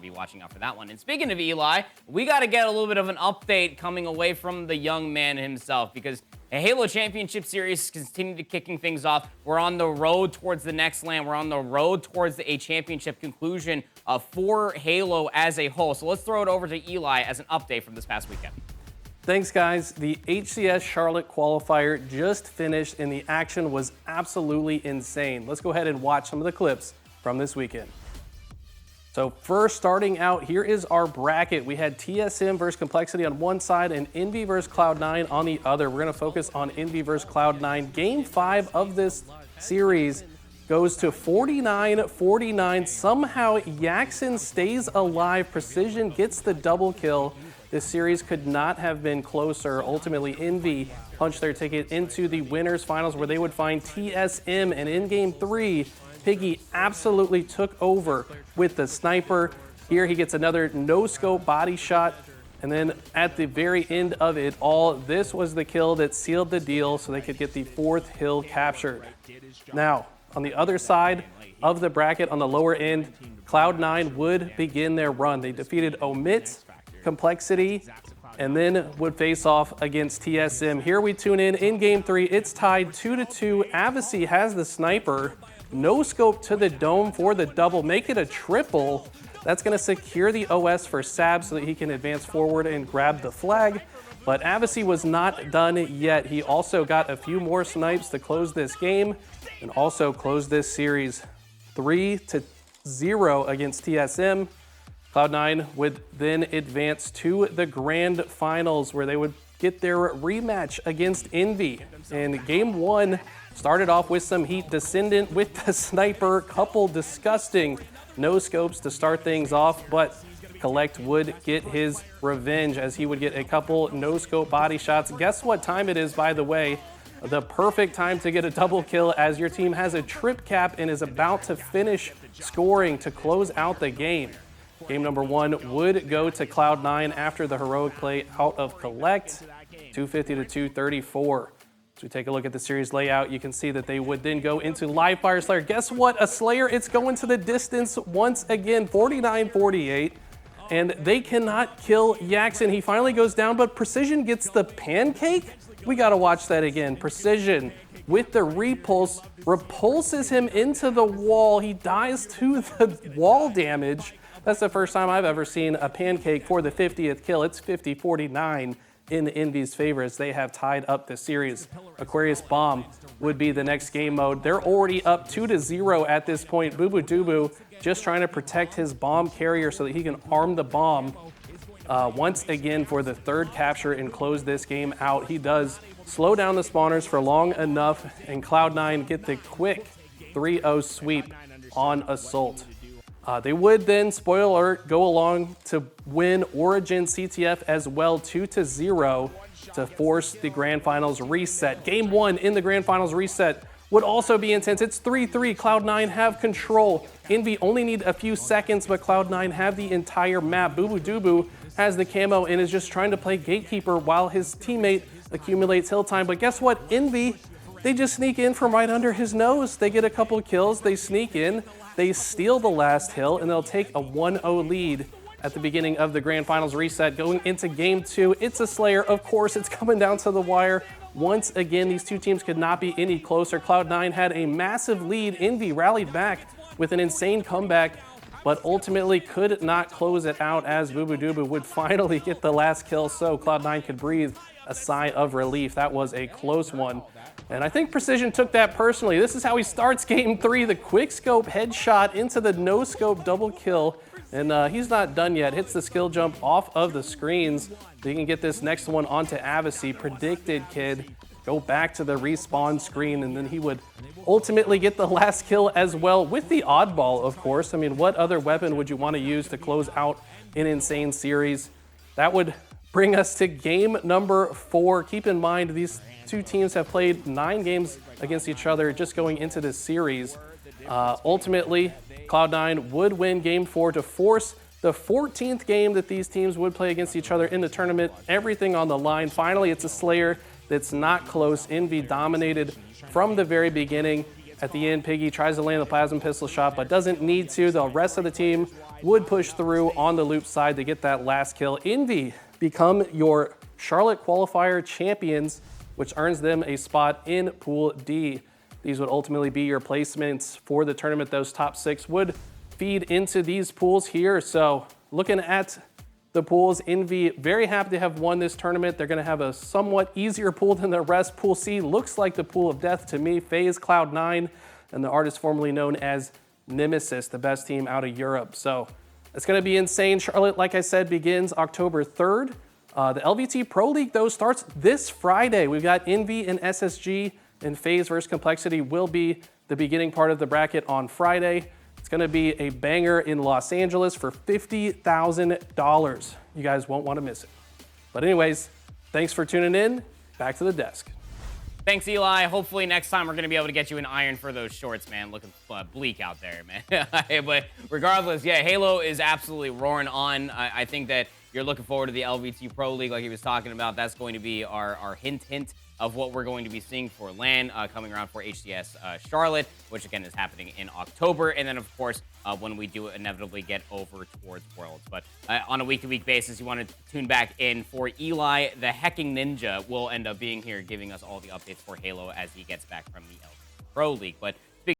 be watching out for that one. And speaking of Eli, we got to get a little bit of an update coming away from the young man himself, because a Halo Championship Series continue to kicking things off. We're on the road towards the next LAN. We're on the road towards a championship conclusion for Halo as a whole. So let's throw it over to Eli as an update from this past weekend. Thanks, guys. The HCS Charlotte qualifier just finished, and the action was absolutely insane. Let's go ahead and watch some of the clips from this weekend. So first, starting out, here is our bracket. We had TSM versus Complexity on one side and Envy versus Cloud9 on the other. We're going to focus on Envy versus Cloud9. Game 5 of this series goes to 49-49. Somehow, Yaxin stays alive. Precision gets the double kill. This series could not have been closer. Ultimately, Envy punched their ticket into the winners finals, where they would find TSM, and in Game 3, Piggy absolutely took over with the sniper. Here he gets another no-scope body shot, and then at the very end of it all, this was the kill that sealed the deal so they could get the 4th hill captured. Now, on the other side of the bracket, on the lower end, Cloud9 would begin their run. They defeated Omit, Complexity, and then would face off against TSM. Here we tune in Game 3, it's tied 2-2. Avicii has the sniper. No scope to the dome for the double, make it a triple. That's going to secure the OS for Sab so that he can advance forward and grab the flag. But Avicii was not done yet. He also got a few more snipes to close this game and also close this series 3-0 against TSM. Cloud9 would then advance to the grand finals, where they would get their rematch against Envy. And Game 1 started off with some heat. Descendant with the sniper, couple disgusting no scopes to start things off, but Collect would get his revenge as he would get a couple no scope body shots. Guess what time it is, by the way? The perfect time to get a double kill, as your team has a trip cap and is about to finish scoring to close out the game. Game number 1 would go to Cloud9 after the heroic play out of Collect, 250-234. As we take a look at the series layout, you can see that they would then go into live fire Slayer. Guess what? A Slayer, it's going to the distance once again, 49-48. And they cannot kill Yaxin. He finally goes down, but Precision gets the pancake? We got to watch that again. Precision with the repulse, repulses him into the wall. He dies to the wall damage. That's the first time I've ever seen a pancake for the 50th kill. It's 50-49 in Envy's favor as they have tied up the series. Aquarius Bomb would be the next game mode. They're already up 2-0 at this point. Boo Boo Dubu just trying to protect his bomb carrier so that he can arm the bomb once again for the 3rd capture and close this game out. He does slow down the spawners for long enough, and Cloud9 get the quick 3-0 sweep on Assault. They would then, spoiler alert, go along to win Origin CTF as well, 2-0 to force the Grand Finals reset. Game 1 in the Grand Finals reset would also be intense. It's 3-3, Cloud9 have control. Envy only need a few seconds, but Cloud9 have the entire map. Boo Boo Dubu has the camo and is just trying to play gatekeeper while his teammate accumulates hill time. But guess what? Envy, they just sneak in from right under his nose. They get a couple kills, they sneak in. They steal the last hill, and they'll take a 1-0 lead at the beginning of the Grand Finals reset. Going into Game 2, it's a Slayer. Of course, it's coming down to the wire. Once again, these two teams could not be any closer. Cloud9 had a massive lead. Envy rallied back with an insane comeback, but ultimately could not close it out as Boo Boo Dubu would finally get the last kill, so Cloud9 could breathe a sigh of relief. That was a close one. And I think Precision took that personally. This is how he starts Game 3, the quick scope headshot into the no scope double kill. And he's not done yet. Hits the skill jump off of the screens. So he can get this next one onto Avicii. Predicted kid. Go back to the respawn screen, and then he would ultimately get the last kill as well with the oddball, of course. I mean, what other weapon would you want to use to close out an insane series? That would bring us to game number 4. Keep in mind, these two teams have played 9 games against each other just going into this series. Ultimately, Cloud9 would win game 4 to force the 14th game that these teams would play against each other in the tournament. Everything on the line. Finally, it's a Slayer that's not close. Envy dominated from the very beginning. At the end, Piggy tries to land the plasma pistol shot, but doesn't need to. The rest of the team would push through on the loop side to get that last kill. Envy become your Charlotte Qualifier champions, which earns them a spot in Pool D. These would ultimately be your placements for the tournament. Those top 6 would feed into these pools here. So looking at the pools, Envy very happy to have won this tournament. They're going to have a somewhat easier pool than the rest. Pool C looks like the pool of death to me. FaZe, Cloud9, and the artist formerly known as Nemesis, the best team out of Europe. So it's going to be insane. Charlotte, like I said, begins October 3rd. The LVT Pro League, though, starts this Friday. We've got Envy and SSG, and FaZe versus Complexity will be the beginning part of the bracket on Friday. It's going to be a banger in Los Angeles for $50,000. You guys won't want to miss it. But anyways, thanks for tuning in. Back to the desk. Thanks, Eli. Hopefully next time we're going to be able to get you an iron for those shorts, man. Looking bleak out there, man. But regardless, yeah, Halo is absolutely roaring on. I think that you're looking forward to the LVT Pro League like he was talking about. That's going to be our hint of what we're going to be seeing for LAN coming around for HCS Charlotte, which again is happening in October. And then, of course, when we do inevitably get over towards Worlds. But on a week-to-week basis, you want to tune back in for Eli, the hecking ninja, will end up being here giving us all the updates for Halo as he gets back from the LVT Pro League. But